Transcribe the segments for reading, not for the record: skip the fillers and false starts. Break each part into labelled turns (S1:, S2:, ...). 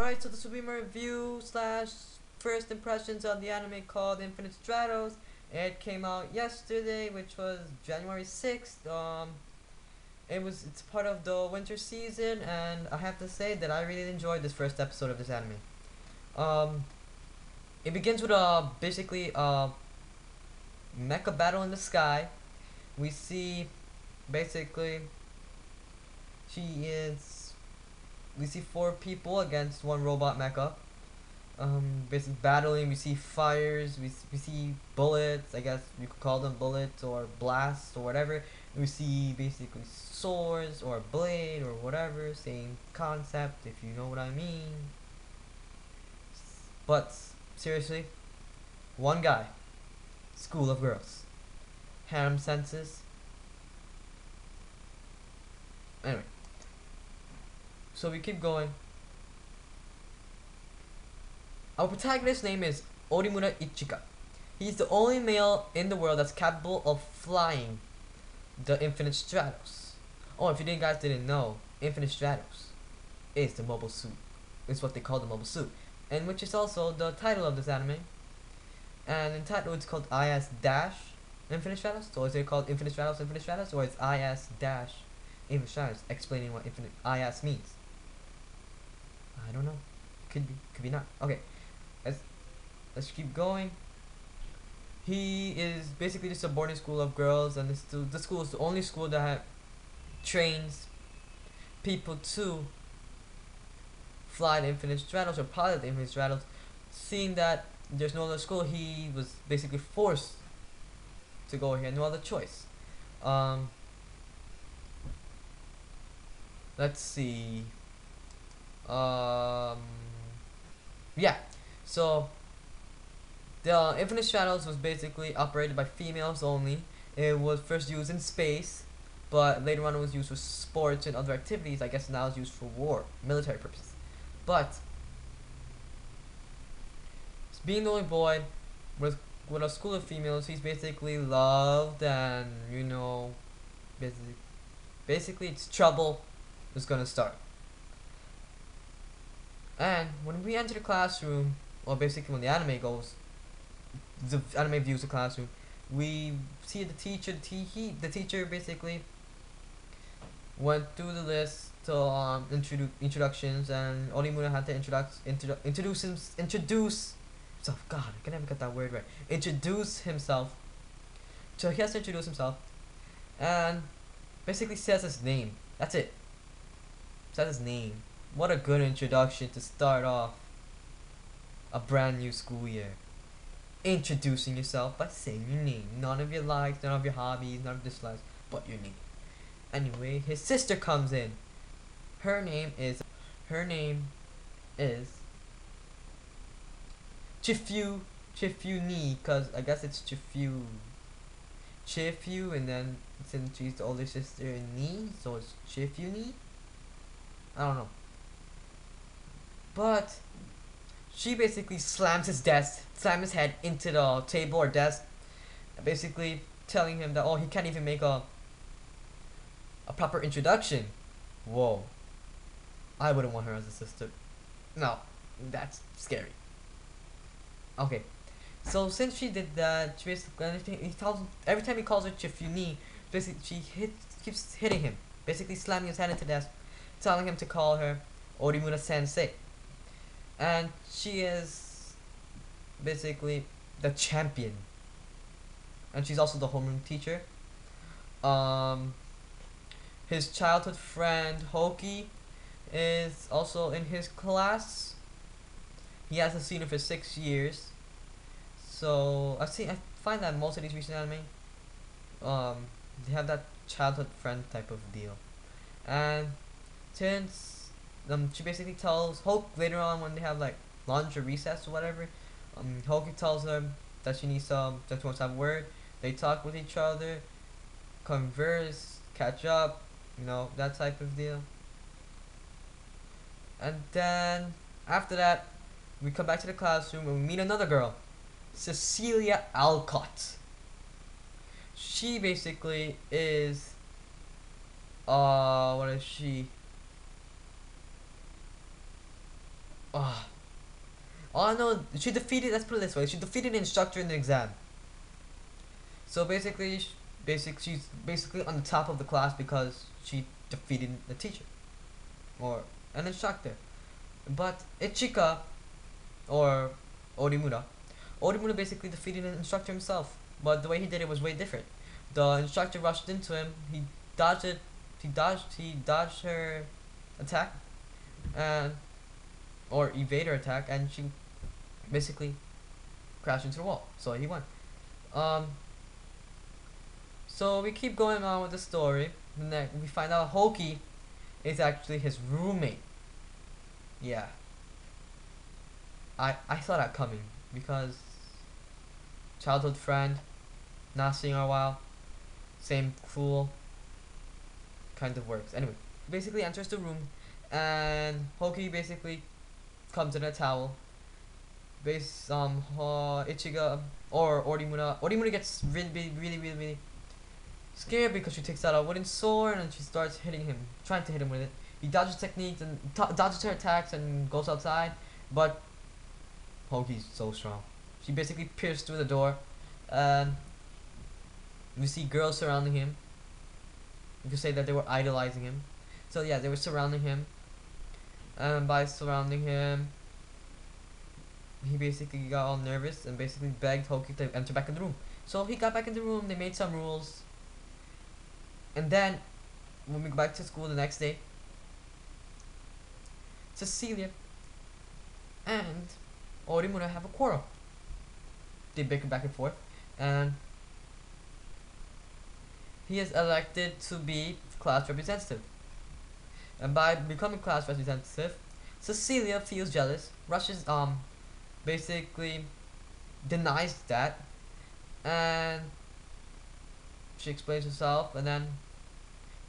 S1: Alright, so this will be my review slash first impressions of the anime called Infinite Stratos. It came out yesterday, which was January 6th. It's part of the winter season, and I have to say that I really enjoyed this first episode of this anime. Um, it begins with basically a mecha battle in the sky. We see basically she is we see four people against one robot mecha. Basically battling. We see fires. We see bullets. I guess you could call them bullets or blasts or whatever. We see basically swords or blade or whatever. Same concept, if you know what I mean. But seriously, one guy, school of girls, harem senses. Anyway, so we keep going. Our protagonist's name is Orimura Ichika. He's the only male in the world that's capable of flying the Infinite Stratos. Oh, if you guys didn't know, Infinite Stratos is the mobile suit. It's what they call the mobile suit, and which is also the title of this anime. And in title, it's called IS Dash Infinite Stratos. So is it called Infinite Stratos, or it's IS Dash Infinite Stratos? Explaining what Infinite IS means. I don't know. Could be not. Okay. Let's keep going. He is basically just a boarding school of girls, and this school is the only school that trains people to fly the Infinite Stratos or pilot the Infinite Stratos. Seeing that there's no other school, he was basically forced to go here. No other choice. Let's see. Yeah. So the Infinite Stratos was basically operated by females only. It was first used in space, but later on it was used for sports and other activities. I guess now it's used for war, military purposes. But being the only boy with a school of females, he's basically loved, and basically it's trouble is gonna start. And when we enter the classroom, or basically when the anime views the classroom, we see the teacher. The teacher basically went through the list to introductions, and Orimura had to introduce himself. God, I can never get that word right. Introduce himself. So he has to introduce himself, and basically says his name. That's it. Says his name. What a good introduction to start off a brand new school year. Introducing yourself by saying your name. None of your likes, none of your hobbies, none of your dislikes, but your name. Anyway, his sister comes in. Her name is Chifyu-nee, cause I guess it's Chifyu, and then since she's the older sister in Nee, so it's Chifyu-nee. I don't know. But she basically slams his head into the table or desk, basically telling him that he can't even make a proper introduction. Whoa. I wouldn't want her as a sister. No, that's scary. Okay. So since she did that, she basically every time he calls her Chifyu-nee, basically keeps hitting him, basically slamming his head into the desk, telling him to call her Orimura Sensei. And she is basically the champion, and she's also the homeroom teacher. His childhood friend Hoki is also in his class. He hasn't seen her for 6 years. So I find that most of these recent anime, they have that childhood friend type of deal. And since she basically tells Hulk later on when they have like lunch or recess or whatever, Hulk tells her that she wants to have a word. They talk with each other, converse, catch up, that type of deal. And then after that, we come back to the classroom and we meet another girl, Cecilia Alcott. She basically is what is she? Oh no, she defeated. Let's put it this way: she defeated the instructor in the exam. So basically, she's basically on the top of the class because she defeated the teacher or an instructor. But Ichika or Orimura, Orimura basically defeated an instructor himself. But the way he did it was way different. The instructor rushed into him. He dodged it. He dodged her attack, and or evade her attack, and she basically crashed into the wall. So he won. Um. So we keep going on with the story. And then we find out Hoki is actually his roommate. Yeah. I saw that coming because childhood friend, not seeing her a while, same cool kind of works. Anyway, basically enters the room, and Hoki basically comes in a towel. Ichiga or Orimura gets really scared because she takes out a wooden sword and she starts hitting him, trying to hit him with it. He dodges techniques and dodges her attacks and goes outside, but Hoki's so strong. She basically pierced through the door, and we see girls surrounding him. You could say that they were idolizing him. So yeah, they were surrounding him, and by surrounding him, he basically got all nervous and basically begged Hoki to enter back in the room. So he got back in the room. They made some rules, and then when we go back to school the next day, Cecilia and Orimura have a quarrel. They bicker back and forth, and he is elected to be class representative. And by becoming class representative, Cecilia feels jealous, rushes basically denies that, and she explains herself and then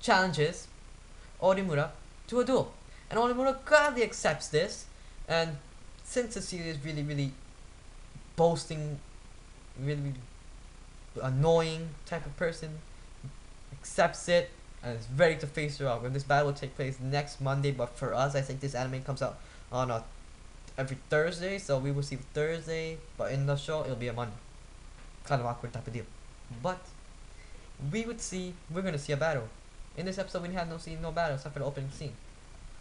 S1: challenges Orimura to a duel. And Orimura gladly accepts this, and since Cecilia is really boasting, really annoying type of person, accepts it and is ready to face her off. And this battle will take place next Monday, but for us, I think this anime comes out on every Thursday, so we will see Thursday, but in the show it'll be a Monday. Kind of awkward type of deal. But we're gonna see a battle. In this episode, we have no battle except for the opening scene.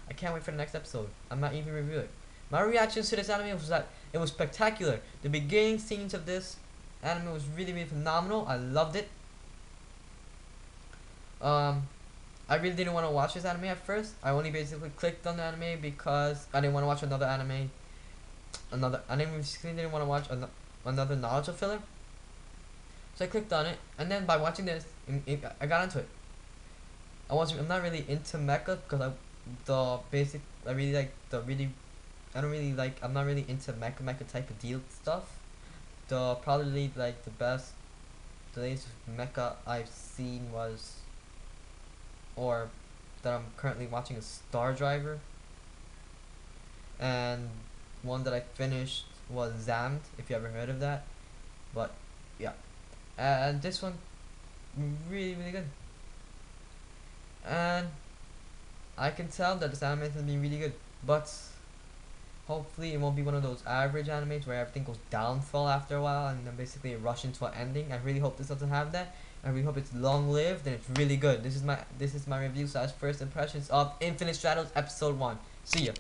S1: I can't wait for the next episode. I might even review it. My reactions to this anime was that it was spectacular. The beginning scenes of this anime was really phenomenal. I loved it. I really didn't want to watch this anime at first. I only basically clicked on the anime because I didn't want to watch another anime. I basically didn't want to watch another Naruto filler. So I clicked on it, and then by watching this, I got into it. I'm not really into mecha because I'm not really into mecha type of deal stuff. Probably like the latest mecha I've seen was, or that I'm currently watching, is Star Driver, and one that I finished was Zammed, if you ever heard of that. But yeah, and this one really good, and I can tell that this anime has been really good, but hopefully it won't be one of those average animes where everything goes downfall after a while and then basically rush into an ending. I really hope this doesn't have that. I really hope it's long lived and it's really good. This is my review / first impressions of Infinite Stratos episode 1. See ya.